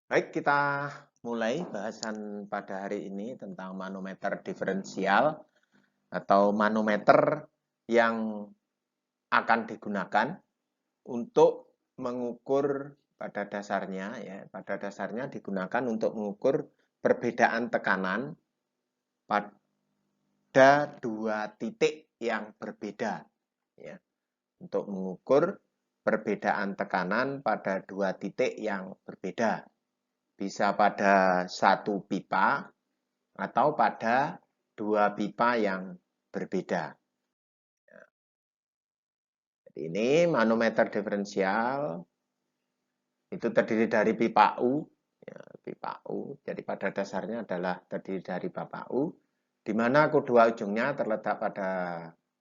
Baik, kita mulai bahasan pada hari ini tentang manometer diferensial atau manometer yang akan digunakan untuk mengukur pada dasarnya pada dasarnya digunakan untuk mengukur perbedaan tekanan pada dua titik yang berbeda ya, untuk mengukur perbedaan tekanan pada dua titik yang berbeda. Bisa pada satu pipa atau pada dua pipa yang berbeda. Jadi ini manometer diferensial itu terdiri dari pipa U, ya, pipa U. Jadi pada dasarnya adalah terdiri dari pipa U, di mana kedua ujungnya terletak pada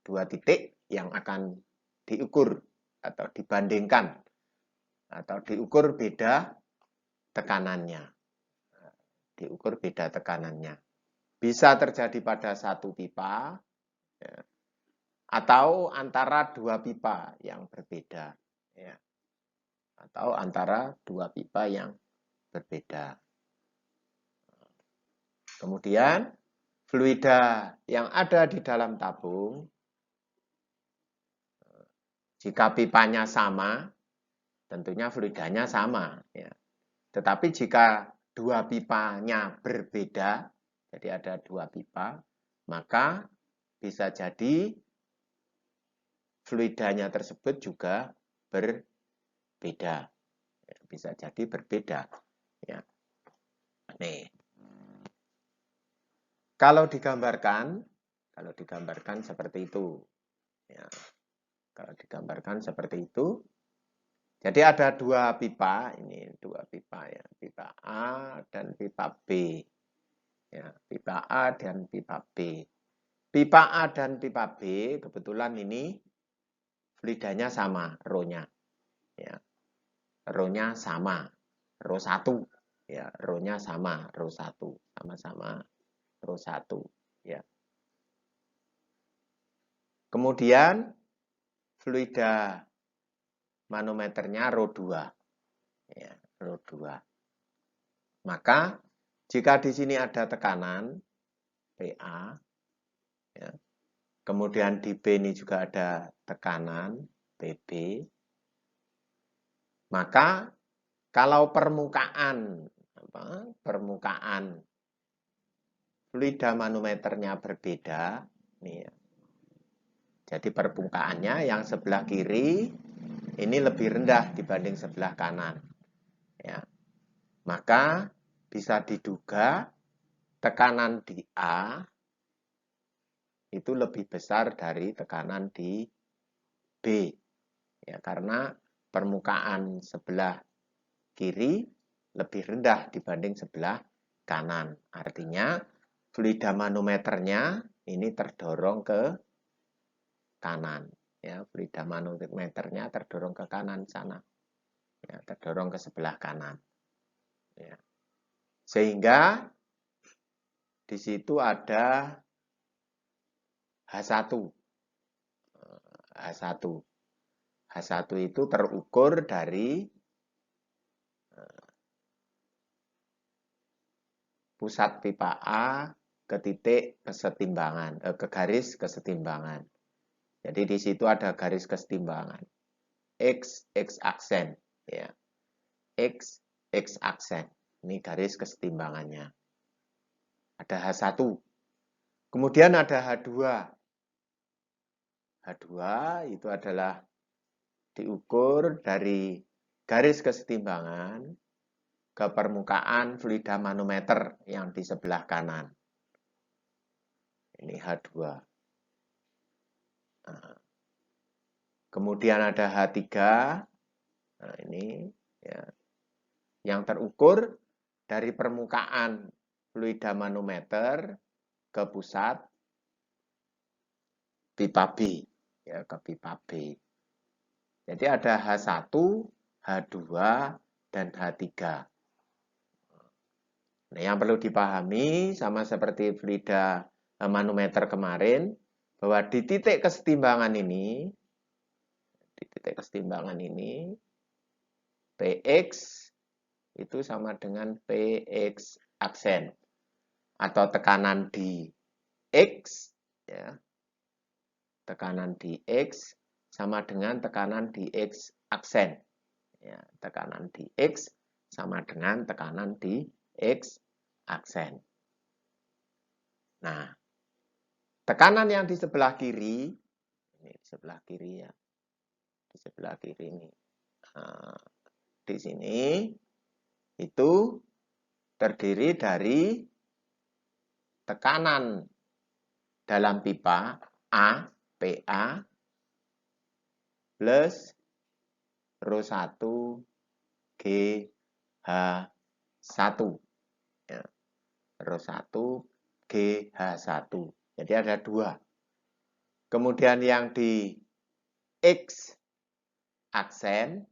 dua titik yang akan diukur atau dibandingkan atau diukur beda tekanannya. Diukur beda tekanannya. Bisa terjadi pada satu pipa ya, atau antara dua pipa yang berbeda ya, atau antara dua pipa yang berbeda. Kemudian fluida yang ada di dalam tabung, jika pipanya sama, tentunya fluidanya sama ya. Tetapi jika dua pipanya berbeda, jadi ada dua pipa, maka bisa jadi fluidanya tersebut juga berbeda. Bisa jadi berbeda. Ya. Nih. Kalau digambarkan seperti itu. Ya. Kalau digambarkan seperti itu, jadi ada dua pipa, ini dua pipa ya, pipa A dan pipa B. Ya, pipa A dan pipa B. Pipa A dan pipa B kebetulan ini fluidanya sama, rho-nya. Ya. Rho-nya sama, rho 1. Ya, rho-nya sama, rho 1. Sama-sama rho 1. Ya. Kemudian fluida manometernya rho 2. Ya, rho 2. Maka jika di sini ada tekanan PA, ya, kemudian di B ini juga ada tekanan PB, maka kalau permukaan fluida manometernya berbeda, nih ya. Jadi permukaannya yang sebelah kiri ini lebih rendah dibanding sebelah kanan. Ya. Maka bisa diduga tekanan di A itu lebih besar dari tekanan di B. Ya, karena permukaan sebelah kiri lebih rendah dibanding sebelah kanan. Artinya fluida manometernya ini terdorong ke kanan. Ya, fluida manometernya terdorong ke kanan sana. Ya, terdorong ke sebelah kanan. Ya. Sehingga di situ ada H1. H1. H1 itu terukur dari pusat pipa A ke titik kesetimbangan, ke garis kesetimbangan. Jadi di situ ada garis kesetimbangan. X aksen ya. X aksen. Ini garis kesetimbangannya. Ada H1. Kemudian ada H2. H2 itu adalah diukur dari garis kesetimbangan ke permukaan fluida manometer yang di sebelah kanan. Ini H2. Nah, kemudian ada H3. Nah, ini ya, yang terukur dari permukaan fluida manometer ke pusat pipa B, ya, ke pipa B. Jadi ada H1, H2, dan H3. Nah, yang perlu dipahami sama seperti fluida manometer kemarin, bahwa di titik kesetimbangan ini, Px itu sama dengan Px aksen. Atau tekanan di X, ya, tekanan di X sama dengan tekanan di X aksen. Ya, tekanan di X sama dengan tekanan di X aksen. Nah, tekanan yang di sebelah kiri, ini di sebelah kiri ya, di sebelah kiri ini, nah, di sini itu terdiri dari tekanan dalam pipa A, PA, plus ρ1 GH1. Ya, ρ1 GH1. Jadi ada dua. Kemudian yang di X aksen,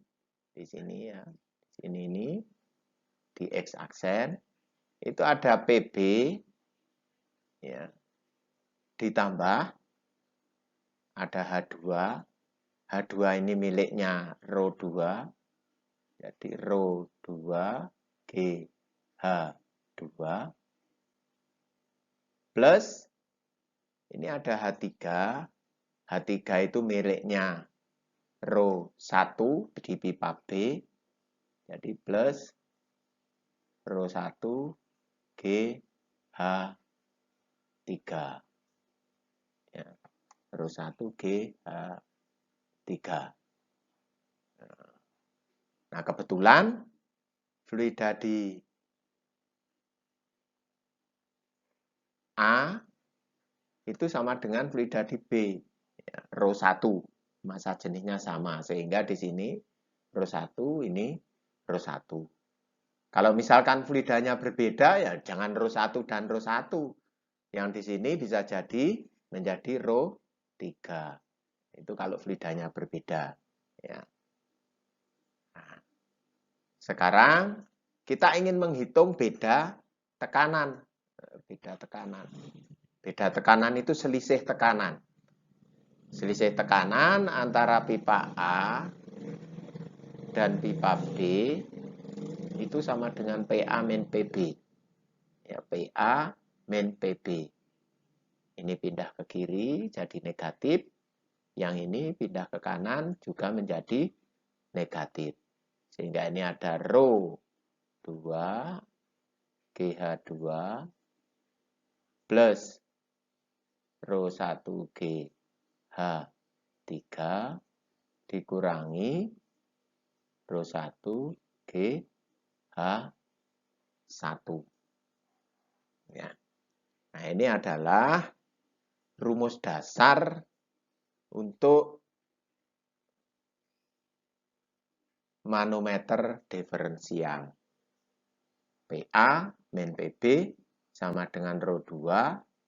di sini ya, di sini ini, di X aksen, itu ada PB, ya, ditambah ada H2. H2 ini miliknya ρ2, jadi ρ2 GH2 plus ini ada H3. H3 itu miliknya ρ1 di pipa B, jadi plus ρ1 GH3. Ya, ρ1 GH3. Nah, kebetulan fluida di A itu sama dengan fluida di B, ya, ρ1, massa jenisnya sama, sehingga di sini ρ1 ini ρ1. Kalau misalkan fluidanya berbeda, ya jangan ρ1 dan ρ1. Yang di sini bisa jadi menjadi ρ3. Itu kalau fluidanya berbeda. Ya. Nah, sekarang kita ingin menghitung beda tekanan. Beda tekanan. Beda tekanan itu selisih tekanan. Selisih tekanan antara pipa A dan pipa B itu sama dengan PA min PB. Ya, PA min PB. Ini pindah ke kiri jadi negatif. Yang ini pindah ke kanan juga menjadi negatif. Sehingga ini ada ρ2 GH2 plus ρ1 GH3 dikurangi ρ1 GH1. Ya. Nah, ini adalah rumus dasar untuk manometer diferensial. PA min PB sama dengan ρ2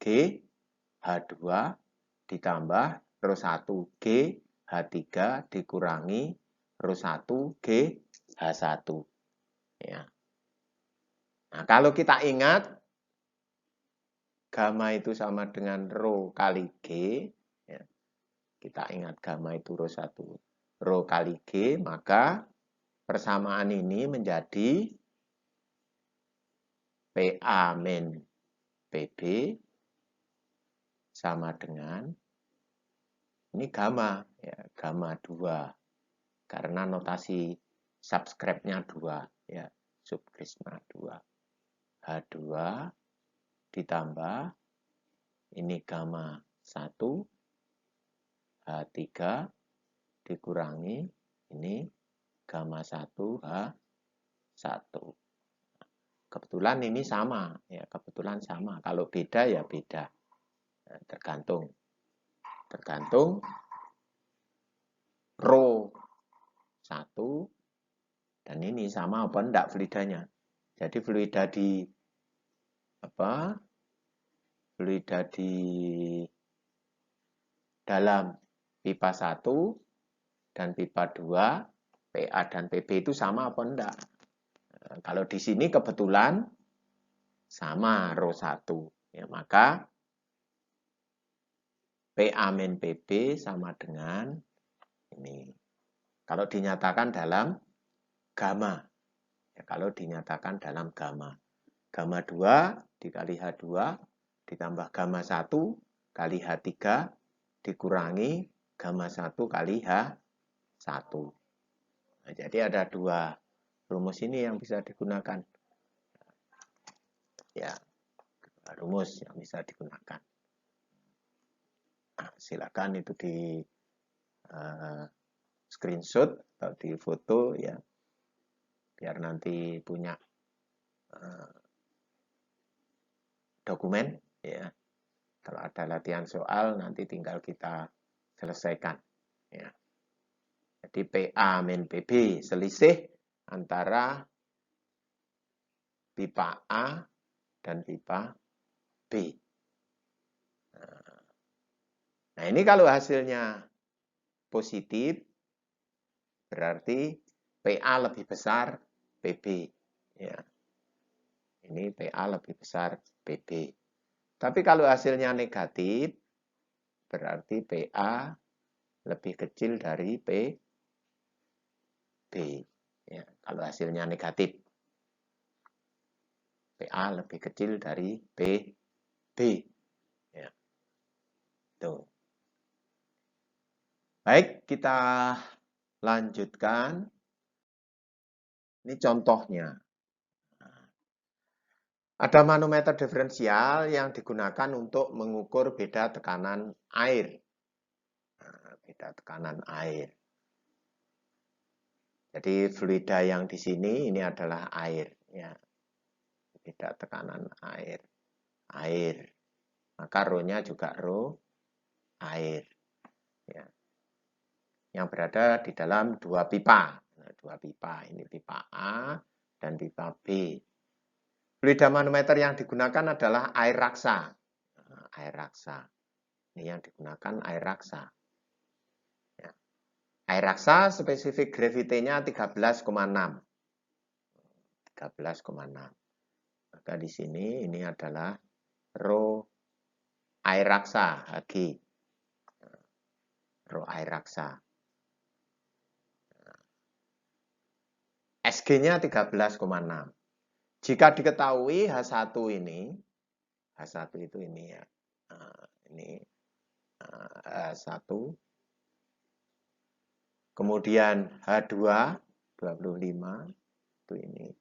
GH2 ditambah ρ1 GH3 dikurangi ρ1 GH1. Ya. Nah, kalau kita ingat gamma itu sama dengan ρ kali G, ya. Kita ingat gamma itu ρ1 ρ kali G, maka persamaan ini menjadi PA min PB sama dengan ini gamma, ya, gamma 2. Karena notasi subscribe-nya 2, ya, subkrisma 2. H2 ditambah ini gamma 1, H3 dikurangi ini gamma 1, H1. Kebetulan ini sama, ya, kebetulan sama. Kalau beda ya beda. Nah, tergantung ρ1 dan ini sama apa enggak fluidanya. Jadi fluida di dalam pipa 1 dan pipa 2, PA dan PB itu sama apa enggak? Nah, kalau di sini kebetulan sama ρ1, ya, maka PA min PB sama dengan ini. Kalau dinyatakan dalam gamma. Ya, kalau dinyatakan dalam gamma. Gamma 2 dikali H2 ditambah gamma 1 kali H3 dikurangi gamma 1 kali H1. Nah, jadi ada dua rumus ini yang bisa digunakan. Ya, rumus yang bisa digunakan. Nah, silakan itu di screenshot atau di foto ya, biar nanti punya dokumen ya. Kalau ada latihan soal nanti tinggal kita selesaikan ya. Jadi PA min PB selisih antara pipa A dan pipa B. Nah, ini kalau hasilnya positif berarti PA lebih besar PB ya. Ini PA lebih besar PB. Tapi kalau hasilnya negatif berarti PA lebih kecil dari PB. Ya, kalau hasilnya negatif, PA lebih kecil dari PB. Ya. Tuh. Baik, kita lanjutkan. Ini contohnya. Ada manometer diferensial yang digunakan untuk mengukur beda tekanan air. Nah, beda tekanan air. Jadi fluida yang di sini ini adalah air. Ya. Beda tekanan air. Air. Maka rho-nya juga rho air. Ya. Yang berada di dalam dua pipa. Nah, dua pipa. Ini pipa A dan pipa B. Fluida manometer yang digunakan adalah air raksa. Nah, air raksa. Ini yang digunakan air raksa. Ya. Air raksa spesifik gravity-nya 13,6. 13,6. Maka di sini ini adalah rho air raksa, Hg. Rho air raksa. Sg-nya 13,6. Jika diketahui H1 ini, H1 itu ini ya. Ini H1. Kemudian H2 25 itu ini.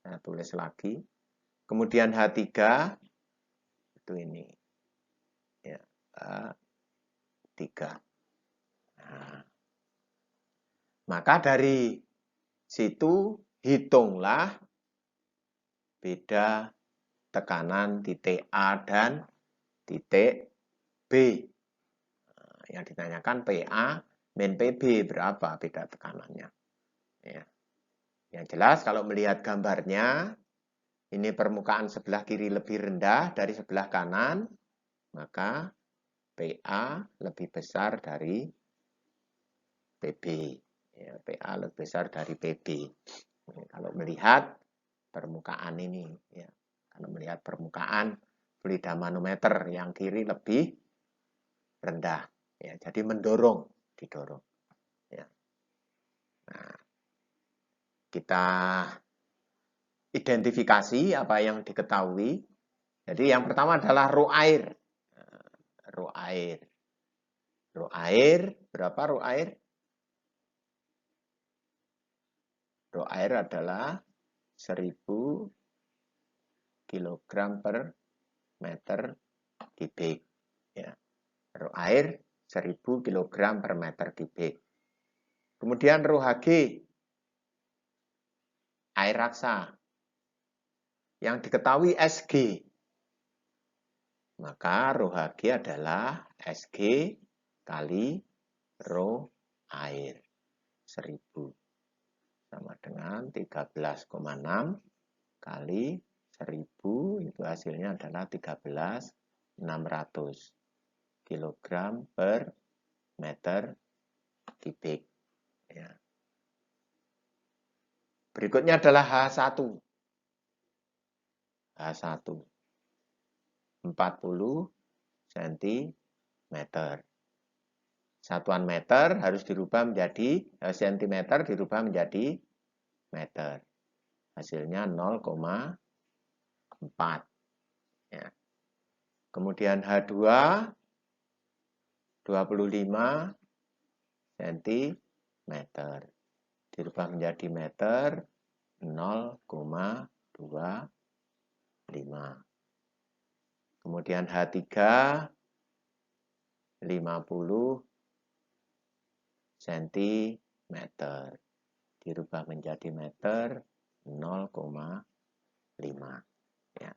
Saya tulis lagi. Kemudian H3 itu ini. Ya, H3. Nah, maka dari situ hitunglah beda tekanan titik A dan titik B. Nah, yang ditanyakan PA min PB berapa beda tekanannya. Ya. Yang jelas kalau melihat gambarnya, ini permukaan sebelah kiri lebih rendah dari sebelah kanan, maka PA lebih besar dari PB. Ya, PA lebih besar dari PB. Kalau melihat permukaan ini, ya, kalau melihat permukaan fluida manometer yang kiri lebih rendah, ya, jadi mendorong, didorong. Ya. Nah, kita identifikasi apa yang diketahui. Jadi yang pertama adalah rho air. Rho air. Rho air, berapa rho air? Rho air adalah 1000 kg per meter kubik. Ya. Rho air 1000 kg per meter kubik. Kemudian rho Hg, air raksa. Yang diketahui Sg. Maka rho Hg adalah Sg kali rho air 1000. Sama dengan 13,6 kali 1000 itu hasilnya adalah 13.600 kg per meter kubik. Ya. Berikutnya adalah H1. H1 40 cm. Satuan meter harus dirubah menjadi sentimeter dirubah menjadi meter. Hasilnya 0,4. Ya. Kemudian H2 25 cm dirubah menjadi meter 0,25. Kemudian H3 50 cm dirubah menjadi meter 0,5. Ya.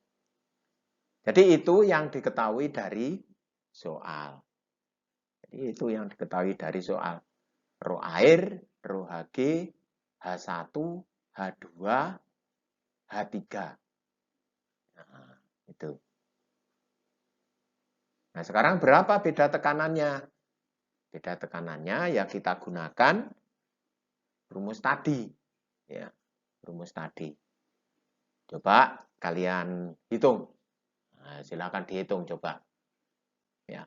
Jadi itu yang diketahui dari soal. Jadi itu yang diketahui dari soal. Rho air, rho Hg, H1, H2, H3. Nah, itu. Nah, sekarang berapa beda tekanannya? Beda tekanannya ya kita gunakan rumus tadi. Ya, rumus tadi. Coba kalian hitung. Nah, silakan dihitung coba. Ya.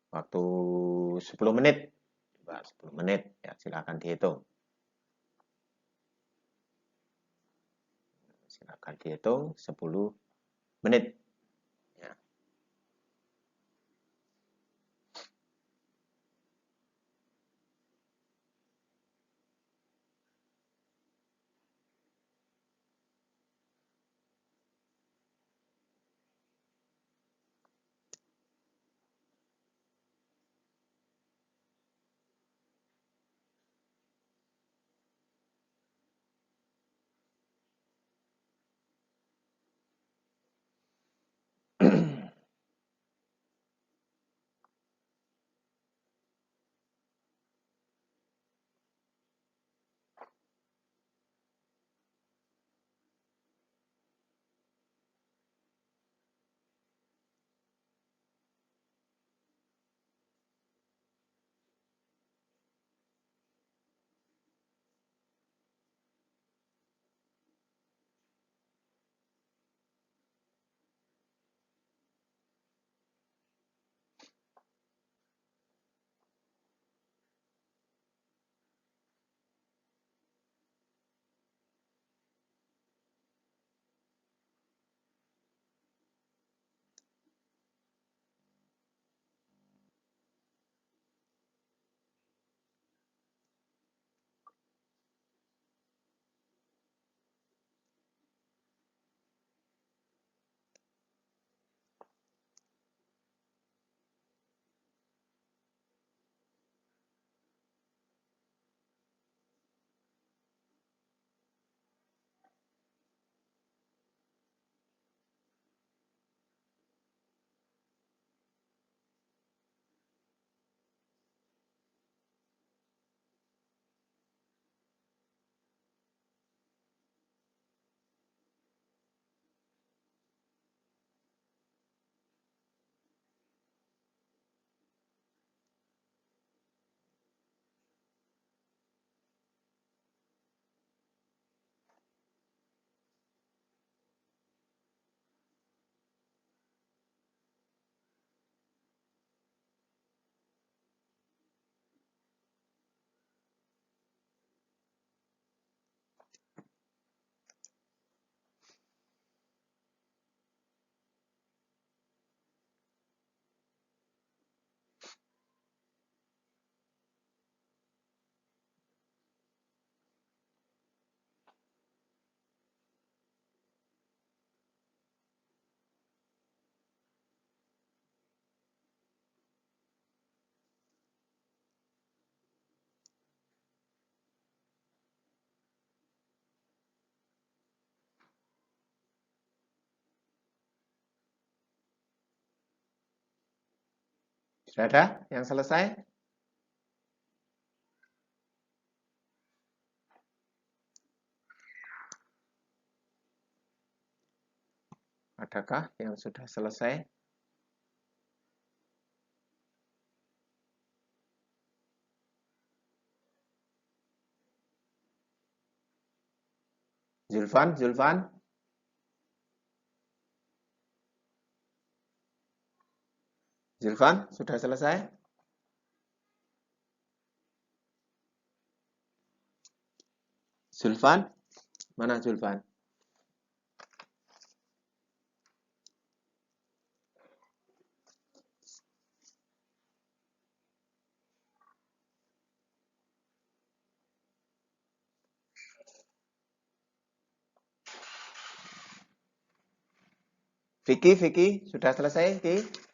Waktu 10 menit. Coba 10 menit. Ya, silakan dihitung. Silakan dihitung 10 menit. Ya. Sudah ada yang selesai? Adakah yang sudah selesai? Zulfan, Zulfan? Zulfan, sudah selesai? Zulfan? Mana Zulfan? Vicky, sudah selesai, Vicky?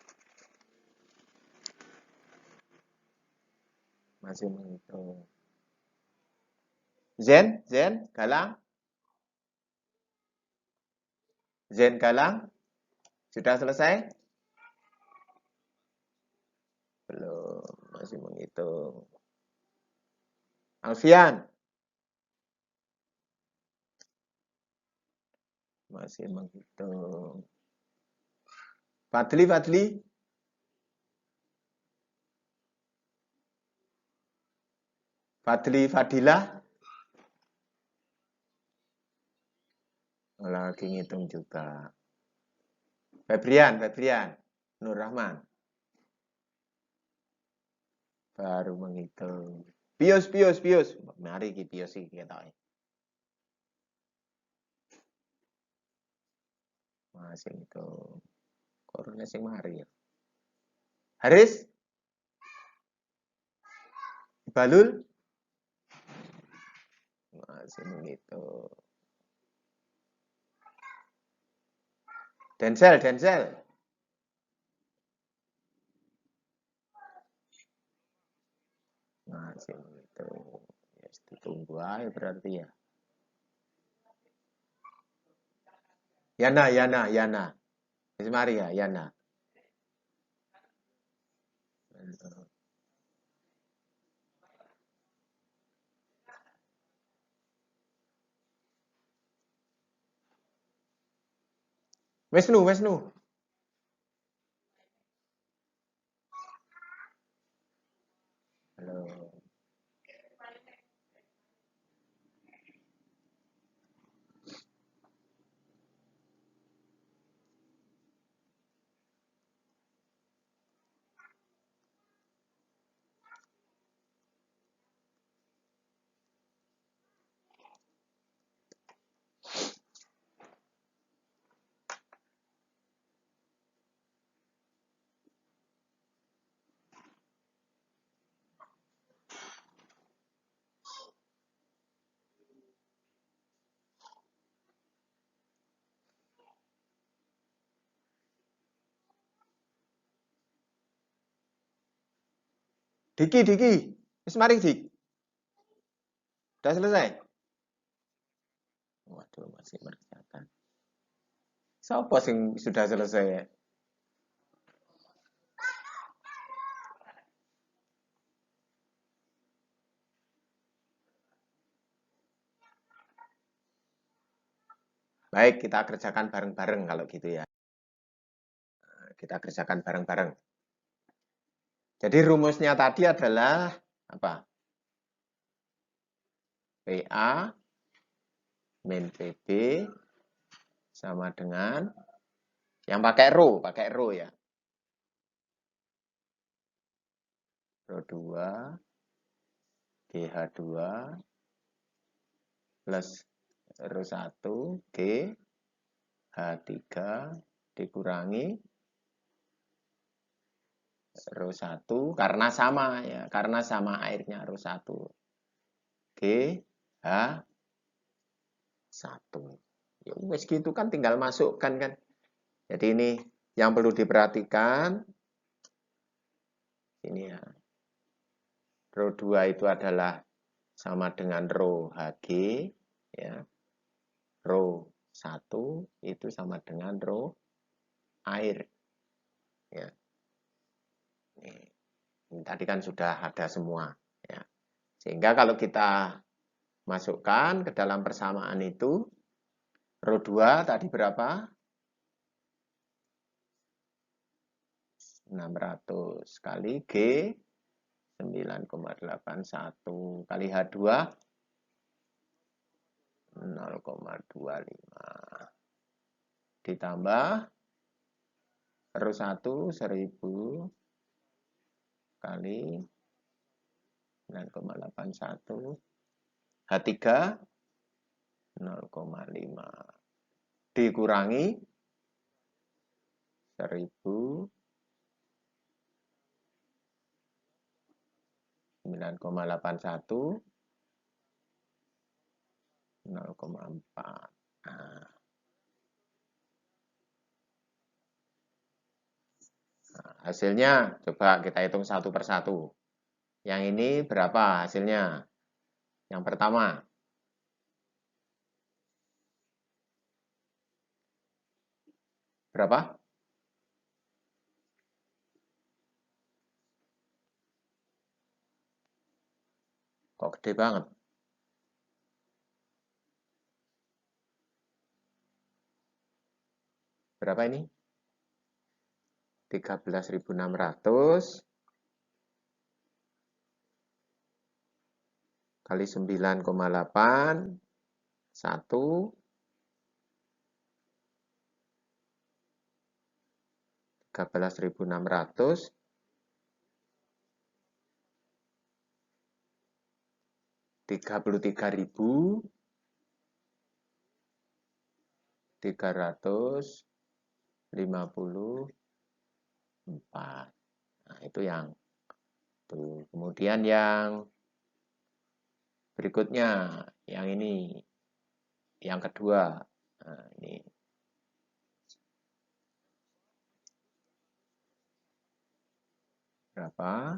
Masih menghitung. Zen, Galang? Zen, Galang? Sudah selesai? Belum, masih menghitung. Alfian? Masih menghitung. Fadli? Fadilah? Lagi ngitung juga. Febrian, Nur Rahman. Baru menghitung. Pius. Mari ki Pius iki ketoke. Masih ngitung. Korone sing mari ya. Haris? Balul? Masih menghitung. Denzel? Masih menghitung. Ya, ditunggu aja berarti ya. Yana. Wis mari ya, Yana. Wisnu. Halo. Diki. Wis mari, Dik. Udah selesai? Waduh, masih mengerjakan. Siapa sing sudah selesai ya? Baik, kita kerjakan bareng-bareng kalau gitu ya. Kita kerjakan bareng-bareng. Jadi rumusnya tadi adalah apa? PA min PB sama dengan yang pakai rho ya. Rho 2 GH2 plus rho 1 GH3 dikurangi rho 1 karena sama ya, karena sama airnya rho 1 GH1. Ya wes gitu kan, tinggal masukkan kan. Jadi ini yang perlu diperhatikan ini ya. Rho 2 itu adalah sama dengan rho Hg ya. Rho 1 itu sama dengan rho air ya. Ini tadi kan sudah ada semua ya. Sehingga kalau kita masukkan ke dalam persamaan itu rho 2 tadi berapa? 600 kali G 9,81 kali H2 0,25 ditambah rho 1 1000 kali 9,81. H3 0,5 dikurangi 1000 9,81 0,4. Nah, hasilnya coba kita hitung satu persatu. Yang ini berapa hasilnya? Yang pertama. Berapa? Kok gede banget? Berapa ini? 13.600 kali 9,8 1 13.600 33.354. Nah, itu yang tuh. Kemudian yang berikutnya, yang ini, yang kedua. Nah, ini berapa?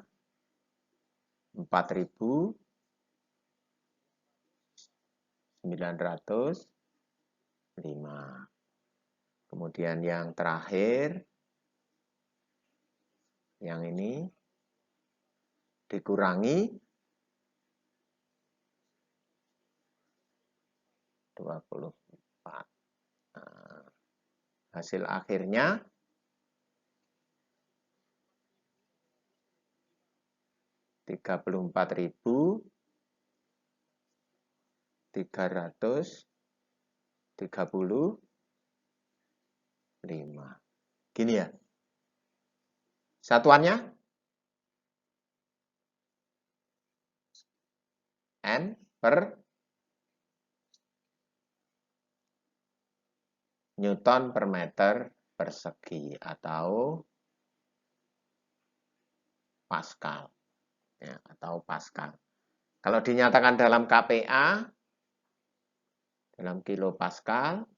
4.905. Kemudian yang terakhir, yang ini dikurangi 24. Nah, hasil akhirnya 34.335. Gini ya. Satuannya N per Newton per meter persegi atau Pascal. Ya, atau Pascal. Kalau dinyatakan dalam KPA, dalam kilo Pascal,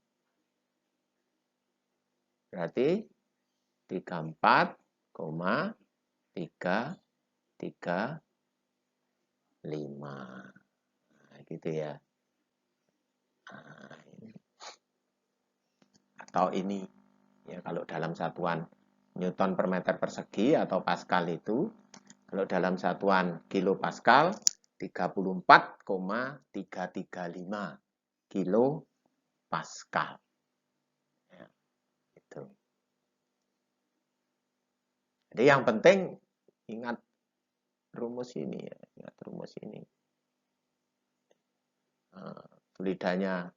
berarti 34,335. Nah, gitu ya. Nah, ini. Atau ini, ya kalau dalam satuan Newton per meter persegi atau Pascal itu, kalau dalam satuan kilo Pascal 34,335 kilo Pascal. Ya, itu. Jadi yang penting ingat rumus ini ya, ingat rumus ini. Fluidanya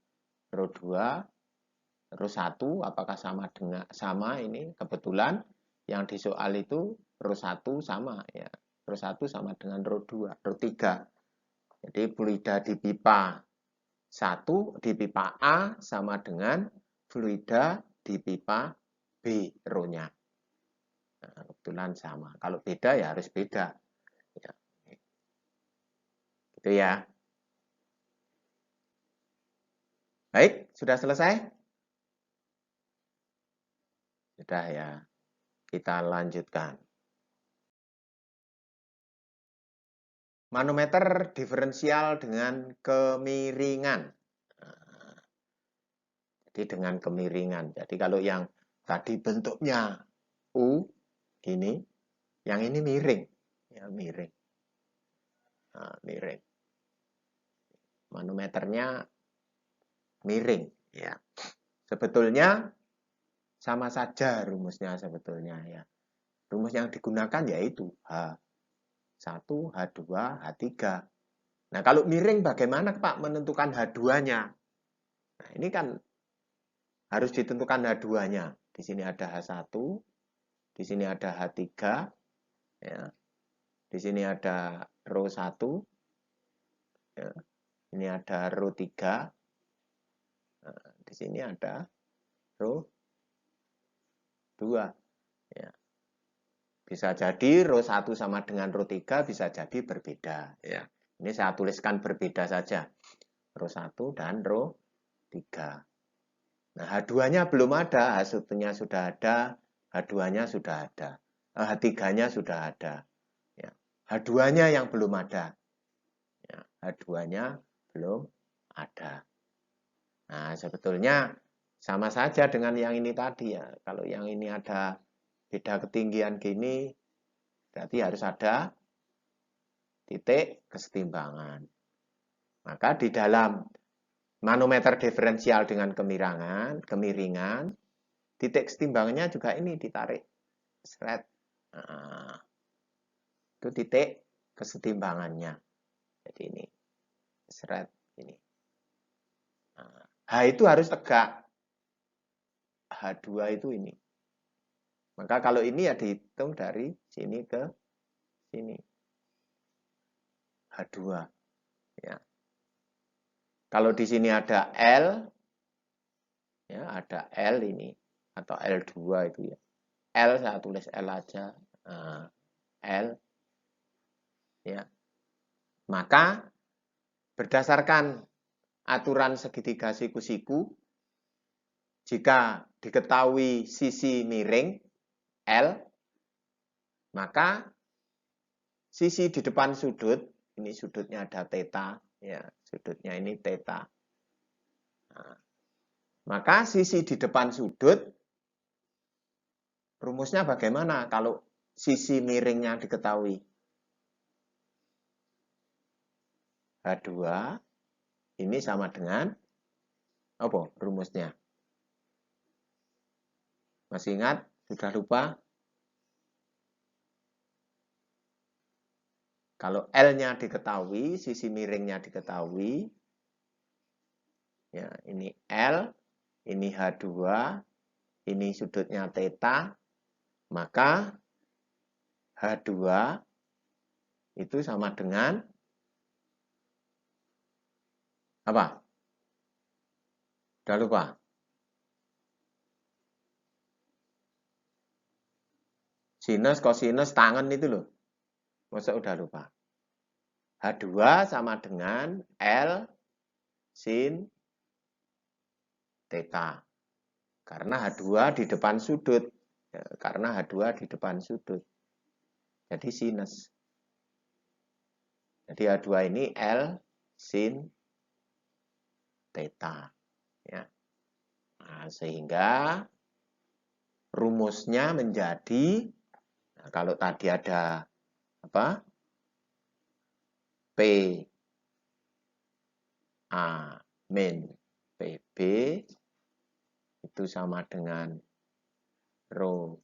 rho 2, rho 1 apakah sama dengan ini kebetulan yang di soal itu rho 1 sama ya. Rho 1 sama dengan rho 2, rho 3. Jadi fluida di pipa 1 di pipa A sama dengan fluida di pipa B rho-nya. Nah, kebetulan sama. Kalau beda ya harus beda. Ya. Gitu ya. Baik, sudah selesai? Sudah ya. Kita lanjutkan. Manometer diferensial dengan kemiringan. Jadi dengan kemiringan. Jadi kalau yang tadi bentuknya U, ini, yang ini miring. Ya, miring. Nah, miring. Manometernya miring. Ya. Sebetulnya sama saja rumusnya sebetulnya ya. Rumus yang digunakan yaitu H1, H2, H3. Nah, kalau miring bagaimana Pak menentukan H2-nya? Nah, ini kan harus ditentukan H2-nya. Di sini ada H1, di sini ada H3, ya. Di sini ada row 1. Ya. Ini ada row 3. Nah, di sini ada row 2. Ya. Bisa jadi row 1 sama dengan row 3 bisa jadi berbeda. Ya. Ini saya tuliskan berbeda saja. Row 1 dan row 3. Nah, H2-nya belum ada, H1-nya sudah ada, H2-nya sudah ada, H3-nya sudah ada. Ya. H2-nya yang belum ada. Ya, H2-nya belum ada. Nah, sebetulnya sama saja dengan yang ini tadi ya. Kalau yang ini ada beda ketinggian gini, berarti harus ada titik kesetimbangan. Maka di dalam manometer diferensial dengan kemiringan, titik kesetimbangannya juga ini ditarik. Seret. Nah, itu titik kesetimbangannya. Jadi ini. Seret. Ini. Nah, H itu harus tegak. H2 itu ini. Maka kalau ini ya dihitung dari sini ke sini. H2. Ya. Kalau di sini ada L, ya ada L ini. Atau L2 itu ya. L saya tulis L aja. Nah, L. Ya. Maka berdasarkan aturan segitiga siku-siku, jika diketahui sisi miring L, maka sisi di depan sudut, ini sudutnya ada theta, ya, sudutnya ini theta. Nah, maka sisi di depan sudut, rumusnya bagaimana kalau sisi miringnya diketahui? H2 ini sama dengan apa rumusnya? Masih ingat? Sudah lupa? Kalau L-nya diketahui, sisi miringnya diketahui, ya, ini L, ini H2, ini sudutnya theta, maka H2 itu sama dengan apa? Sudah lupa? Sinus, kosinus, tangen itu loh. Masa udah lupa? H2 sama dengan L sin theta. Karena H2 di depan sudut. Ya, karena H2 di depan sudut. Jadi sinus. Jadi H2 ini L sin theta. Ya. Nah, sehingga rumusnya menjadi, nah, kalau tadi ada apa? P A min PB itu sama dengan rho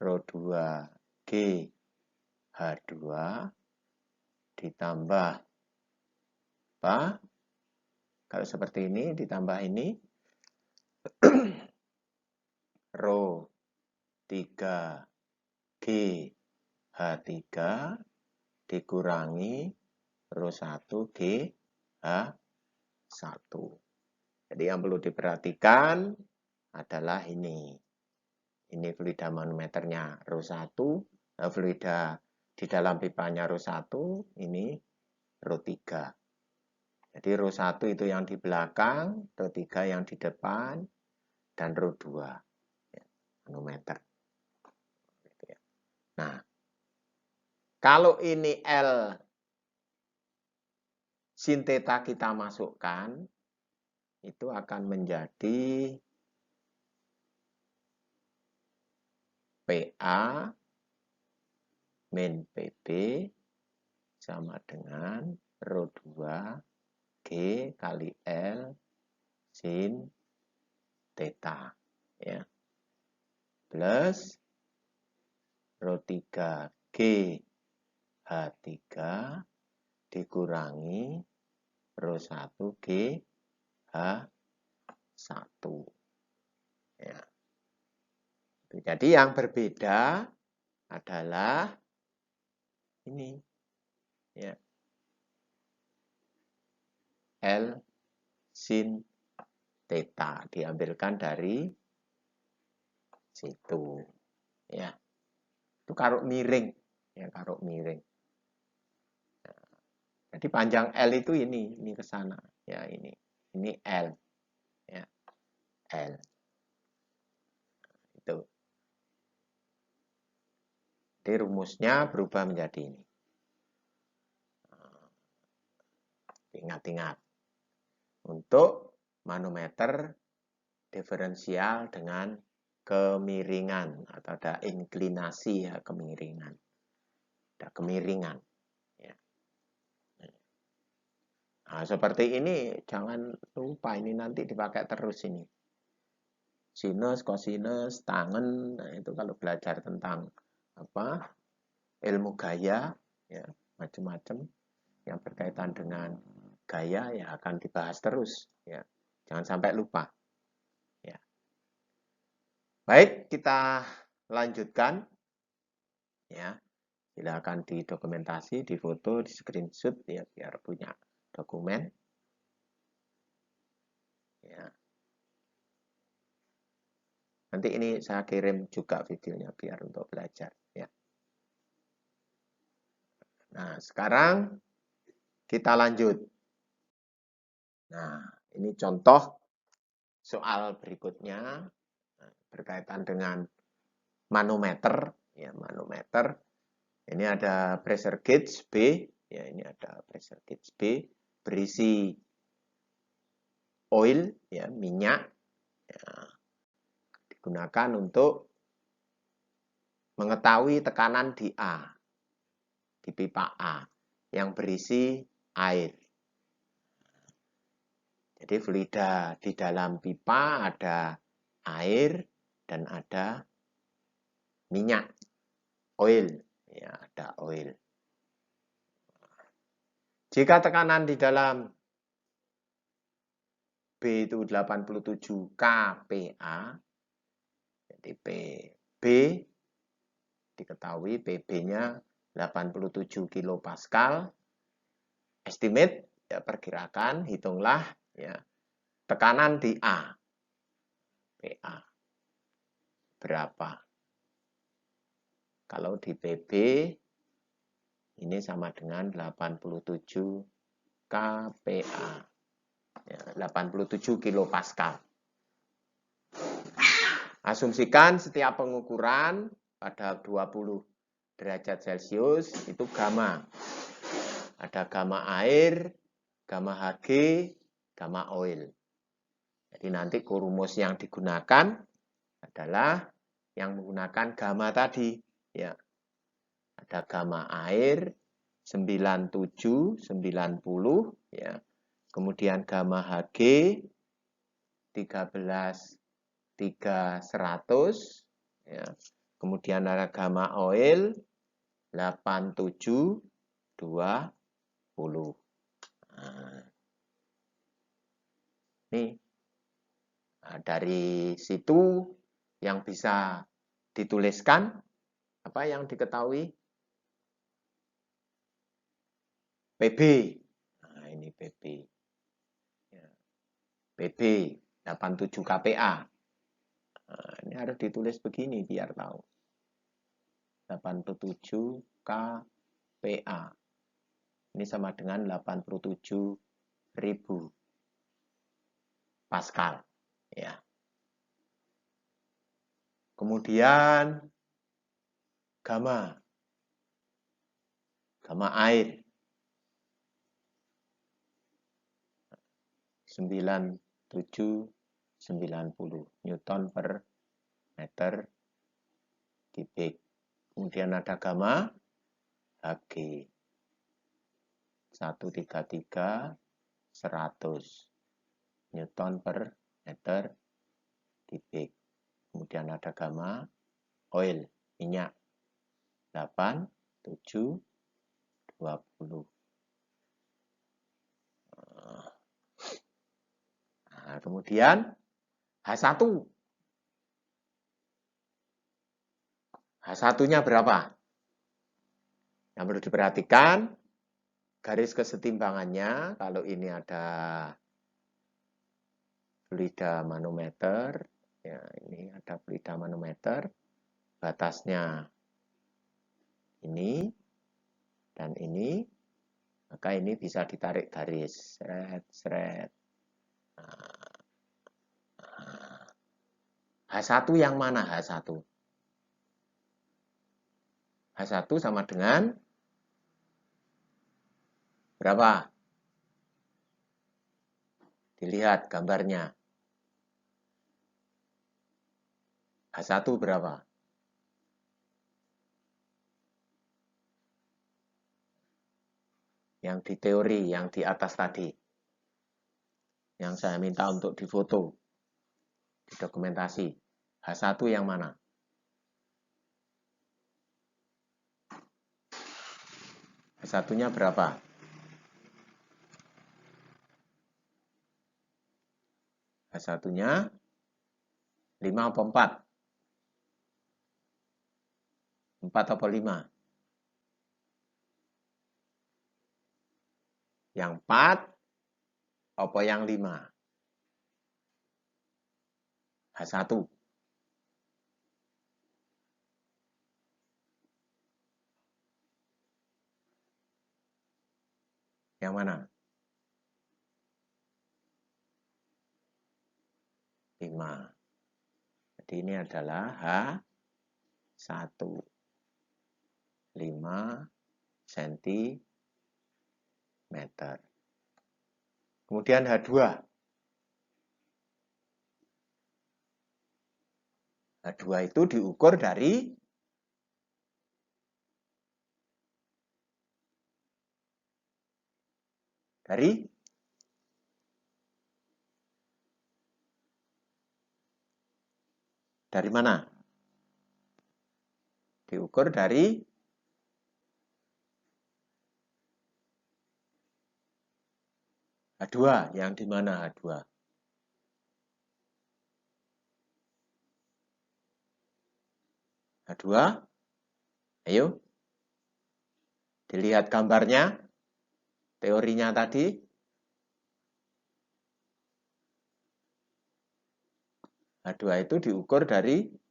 rho 2 G H2 ditambah apa? Kalau seperti ini ditambah ini rho 3 G H3 dikurangi rho 1 G H1. Jadi yang perlu diperhatikan adalah ini. Ini fluida manometernya rho 1, fluida di dalam pipanya rho 1, ini rho 3. Jadi rho 1 itu yang di belakang, rho 3 yang di depan, dan rho 2 ya, manometer. Nah, kalau ini L sin theta kita masukkan, itu akan menjadi PA min PB sama dengan rho 2 G kali L sin theta ya. Plus rho 3 G H3 dikurangi rho 1 G H1 ya. Jadi yang berbeda adalah ini, ya, L sin theta diambilkan dari situ, ya. Itu karuk miring, ya, karuk miring. Nah, jadi panjang L itu ini ke sana, ya, ini L, ya, L. Itu. Jadi rumusnya berubah menjadi ini. Ingat-ingat. Untuk manometer diferensial dengan kemiringan atau ada inklinasi, ya, kemiringan. Ada kemiringan, ya. Nah, seperti ini jangan lupa, ini nanti dipakai terus ini. Sinus, kosinus, tangen, nah itu kalau belajar tentang apa? Ilmu gaya, ya, macam-macam yang berkaitan dengan gaya, ya, akan dibahas terus, ya. Jangan sampai lupa, ya. Baik, kita lanjutkan, ya. Silakan didokumentasi, difoto, di screenshot, ya, biar punya dokumen, ya. Nanti ini saya kirim juga videonya biar untuk belajar, ya. Nah, sekarang kita lanjut. Nah, ini contoh soal berikutnya berkaitan dengan manometer, ya, manometer. Ini ada pressure gauge B, ya, ini ada pressure gauge B berisi oil, ya, minyak, ya, digunakan untuk mengetahui tekanan di A, di pipa A yang berisi air. Jadi fluida di dalam pipa ada air dan ada minyak, oil, ya, ada oil. Jika tekanan di dalam B itu 87 kPa, jadi PB diketahui PB-nya 87 kilopascal, estimate, ya, perkirakan, hitunglah, ya, tekanan di A, PA berapa. Kalau di PB ini sama dengan 87 kPa, ya, 87 kilopascal. Asumsikan setiap pengukuran pada 20 derajat Celcius itu gamma. Ada gamma air, gamma Hg, gamma oil. Jadi nanti rumus yang digunakan adalah yang menggunakan gamma tadi, ya. Ada gamma air 97, 90, ya. Kemudian gamma Hg 13 3100, ya. Kemudian ada gamma oil 87 20. Nah, ini dari situ yang bisa dituliskan apa yang diketahui PB. Nah, ini PB. Ya. PB 87 kPa. Nah, ini harus ditulis begini biar tahu. 87 kPa. Ini sama dengan 87.000 Pascal, ya. Kemudian gamma air 9790 Newton per meter kubik. Kemudian ada gamma Hg 133 100 Newton per meter kubik. Kemudian ada gamma oil, minyak 8 7 20. Nah, kemudian H1 H1-nya berapa? Yang perlu diperhatikan, garis kesetimbangannya, kalau ini ada fluida manometer, ya ini ada fluida manometer, batasnya ini dan ini, maka ini bisa ditarik garis, seret, seret. H1 yang mana H1? H1 sama dengan berapa? Dilihat gambarnya. H1 berapa? Yang di teori, yang di atas tadi. Yang saya minta untuk difoto, didokumentasi. H1 yang mana? H1-nya berapa? H1-nya 5 atau 4? 4 atau 5? Yang 4 apa yang 5? H1. Yang mana? 5. Jadi ini adalah H1. 5 cm. Kemudian H2. H2 itu diukur dari mana? Diukur dari H2, yang di mana H2? H2, ayo. Dilihat gambarnya, teorinya tadi. H2 itu diukur dari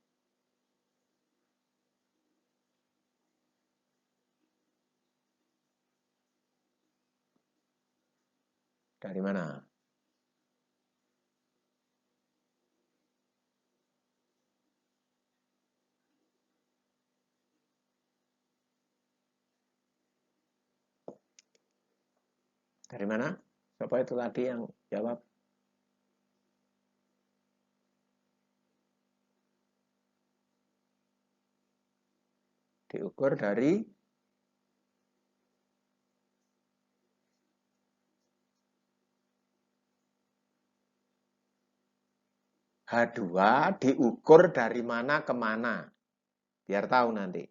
mana? Dari mana? Siapa itu tadi yang jawab? Diukur dari H2 diukur dari mana ke mana. Biar tahu nanti.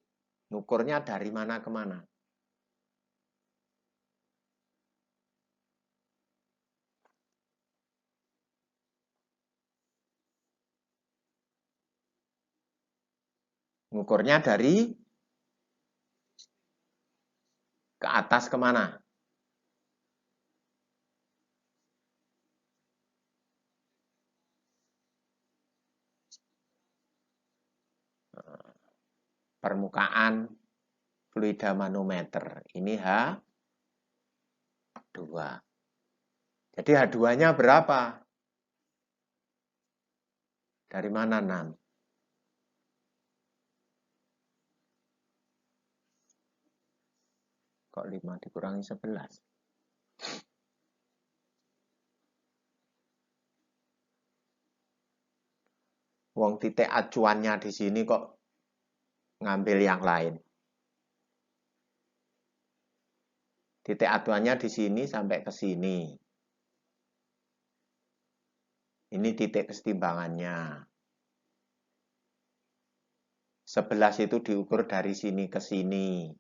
Ngukurnya dari mana ke mana. Ngukurnya dari ke atas kemana? Permukaan fluida manometer. Ini H2. Jadi H2-nya berapa? Dari mana, Nan? Kok 5 dikurangi 11? Wong titik acuannya di sini kok ngambil yang lain. Titik acuannya di sini sampai ke sini. Ini titik kesetimbangannya. 11 itu diukur dari sini ke sini.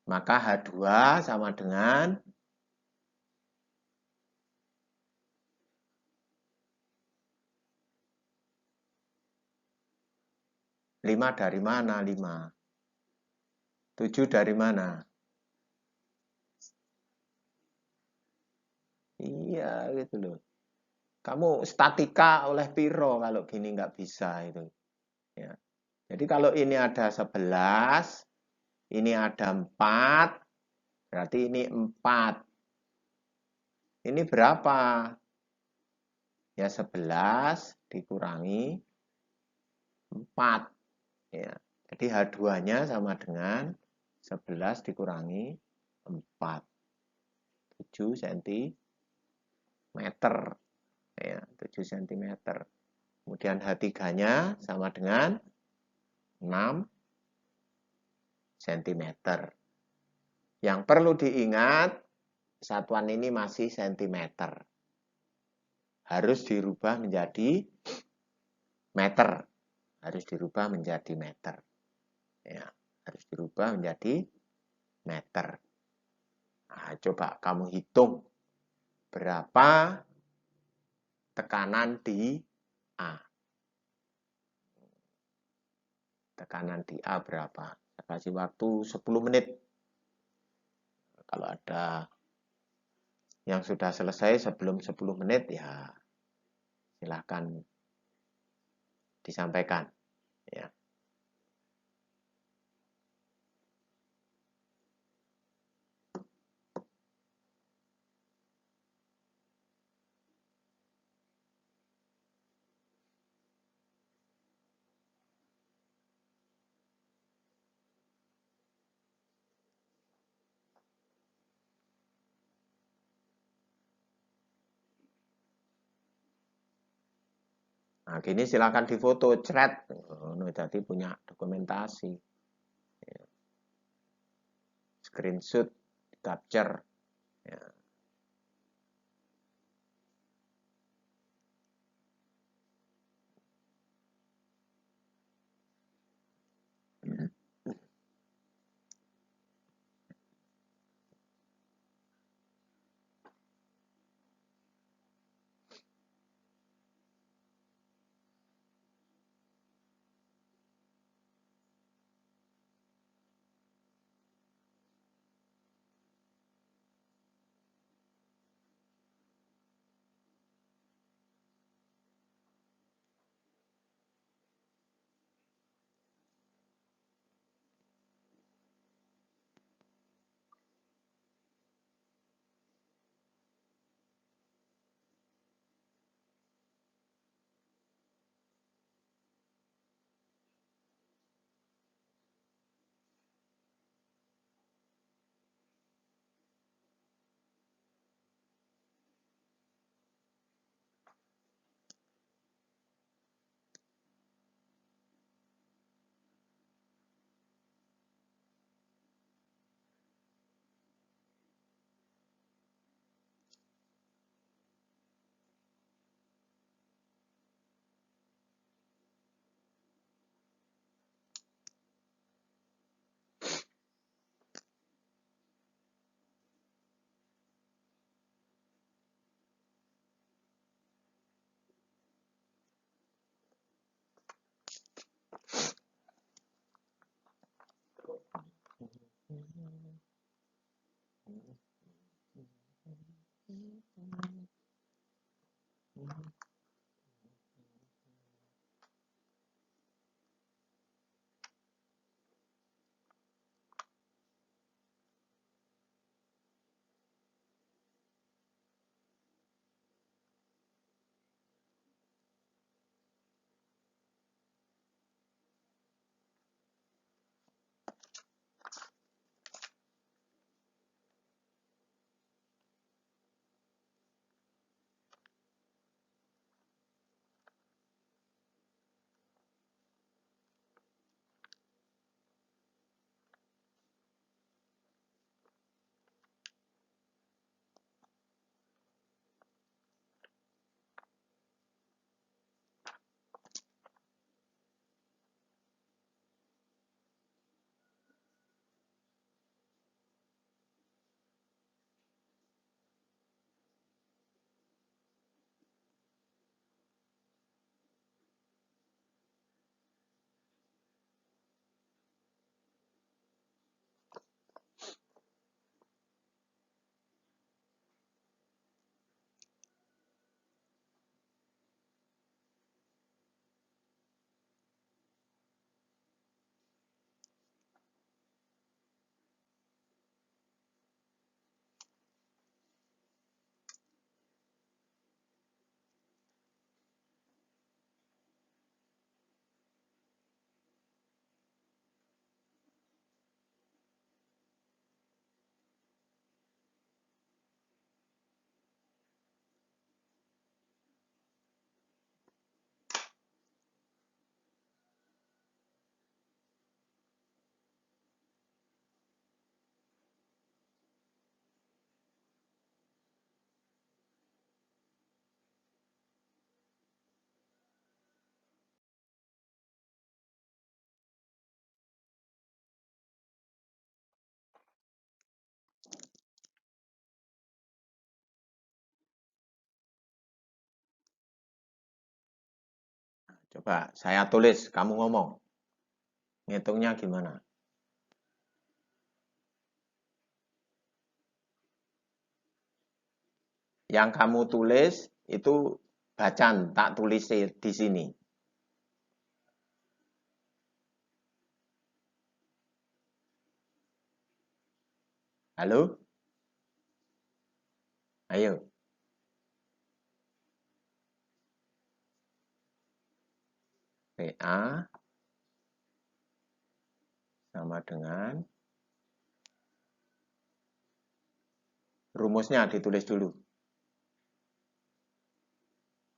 Maka H2 sama dengan 5 5 dari mana? 5. 7 dari mana? Iya, gitu loh. Kamu statika oleh piro kalau gini nggak bisa itu. Ya. Jadi kalau ini ada 11, ini ada 4, berarti ini 4. Ini berapa? Ya 11 dikurangi 4. Ya. Jadi H2-nya sama dengan 11 dikurangi 4. 7 cm. Ya, 7 cm. Kemudian H3-nya sama dengan 6 cm. Yang perlu diingat, satuan ini masih cm. Harus dirubah menjadi meter. Harus dirubah menjadi meter. Ya, harus dirubah menjadi meter. Nah, coba kamu hitung berapa tekanan di A. Tekanan di A berapa? Saya kasih waktu 10 menit. Kalau ada yang sudah selesai sebelum 10 menit, ya silahkan disampaikan. Ya. Nah, gini silakan difoto, thread. Jadi punya dokumentasi. Screenshot, capture. Ya. Coba saya tulis, kamu ngomong. Ngitungnya gimana? Yang kamu tulis itu bacaan, tak tulis di sini. Halo? Ayo. PA sama dengan rumusnya ditulis dulu.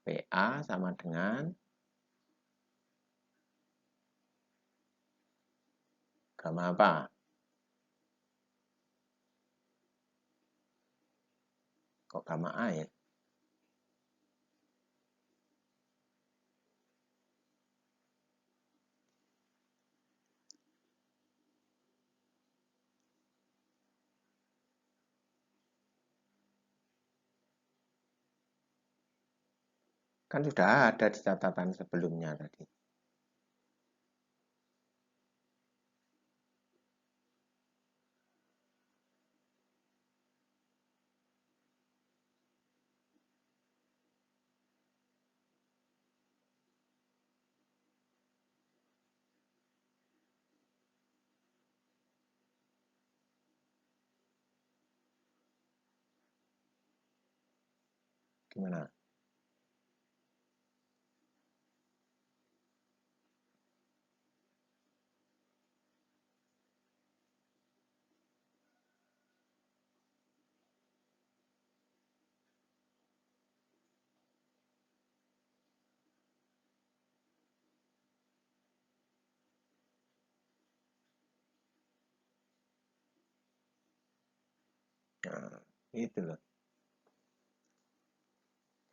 PA sama dengan gamma apa? Kok gamma A ya? Kan sudah ada di catatan sebelumnya tadi. Gimana? Nah, itu loh.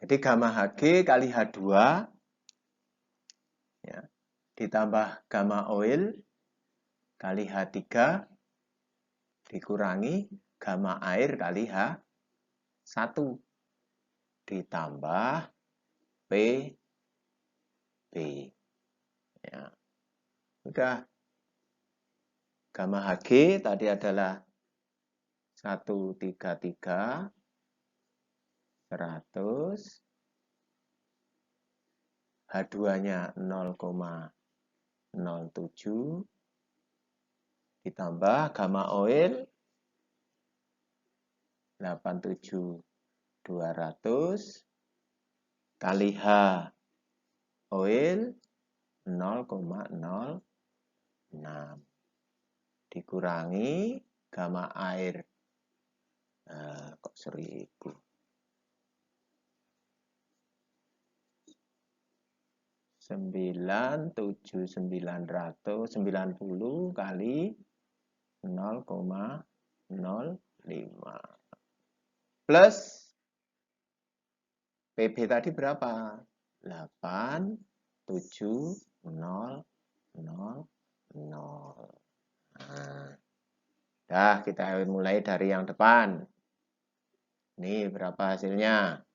Jadi gamma Hg kali H2 ya, ditambah gamma oil kali H3 dikurangi gamma air kali H1 ditambah PB. Ya. Udah. Gamma Hg tadi adalah 133 100, H2-nya 0,07 ditambah gamma oil 87.200 kali H oil 0,06 dikurangi gamma air kok 1000 9.990 kali 0,05 plus PB tadi berapa? 87000. Nah, kita mulai dari yang depan. Ini berapa hasilnya?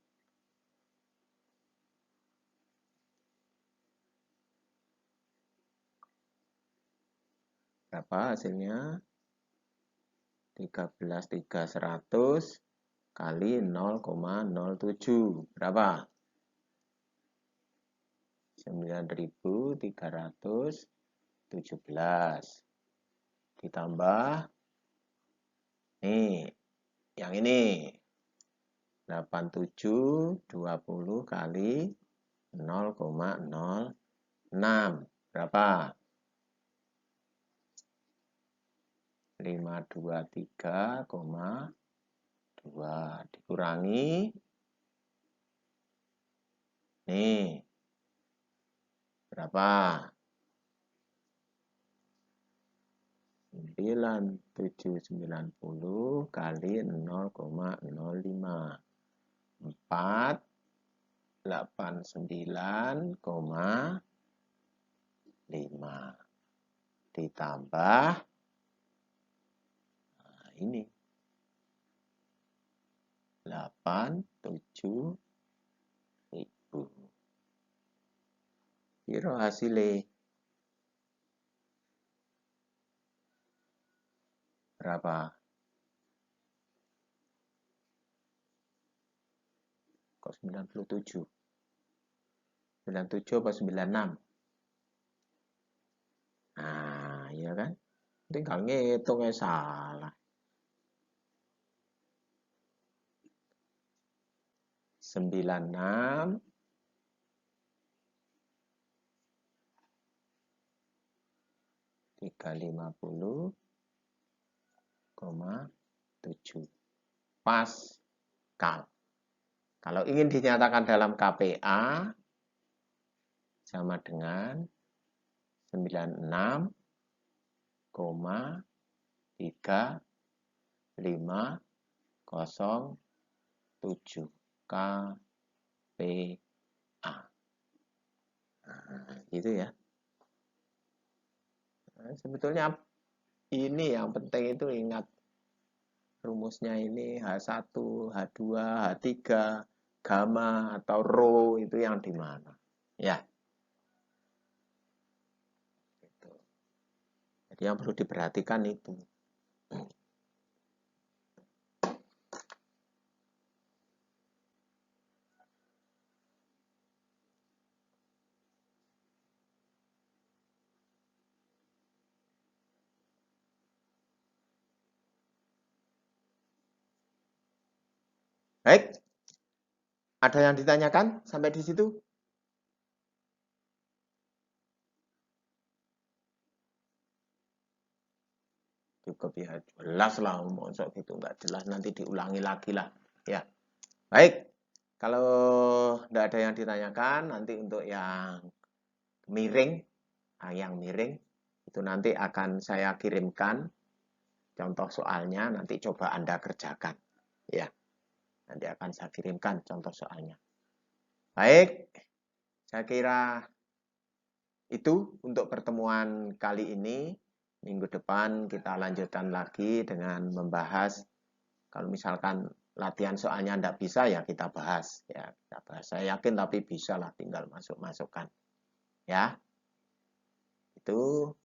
Berapa hasilnya? 13.300 kali 0,07. Berapa? 9.317. Ditambah nih, yang ini 8720 kali 0,06. Berapa? 523,2 dikurangi nih berapa? 9790 kali 0,05 489,5 ditambah ini 87.000. Piro hasilnya? Berapa? Kok 97? 97 apa 96? Nah, iya kan? Tinggal ngitungnya salah. 96 350,7 Pascal. Kalau ingin dinyatakan dalam KPA sama dengan 96,3507 KPA. Nah, gitu ya. Nah, sebetulnya ini yang penting itu ingat rumusnya ini H1, H2, H3, gamma atau rho itu yang di mana. Ya. Gitu. Jadi yang perlu diperhatikan itu. Baik. Ada yang ditanyakan sampai di situ? Cukup ya, jelas lah, mosok gitu nggak jelas nanti diulangi lagi lah. Ya, baik. Kalau nggak ada yang ditanyakan, nanti untuk yang miring, yang miring itu nanti akan saya kirimkan contoh soalnya. Nanti coba Anda kerjakan. Ya, nanti akan saya kirimkan contoh soalnya. Baik, saya kira itu untuk pertemuan kali ini. Minggu depan kita lanjutkan lagi dengan membahas, kalau misalkan latihan soalnya tidak bisa ya kita bahas. Ya, kita bahas. Saya yakin tapi bisa lah, tinggal masuk-masukkan. Ya, itu.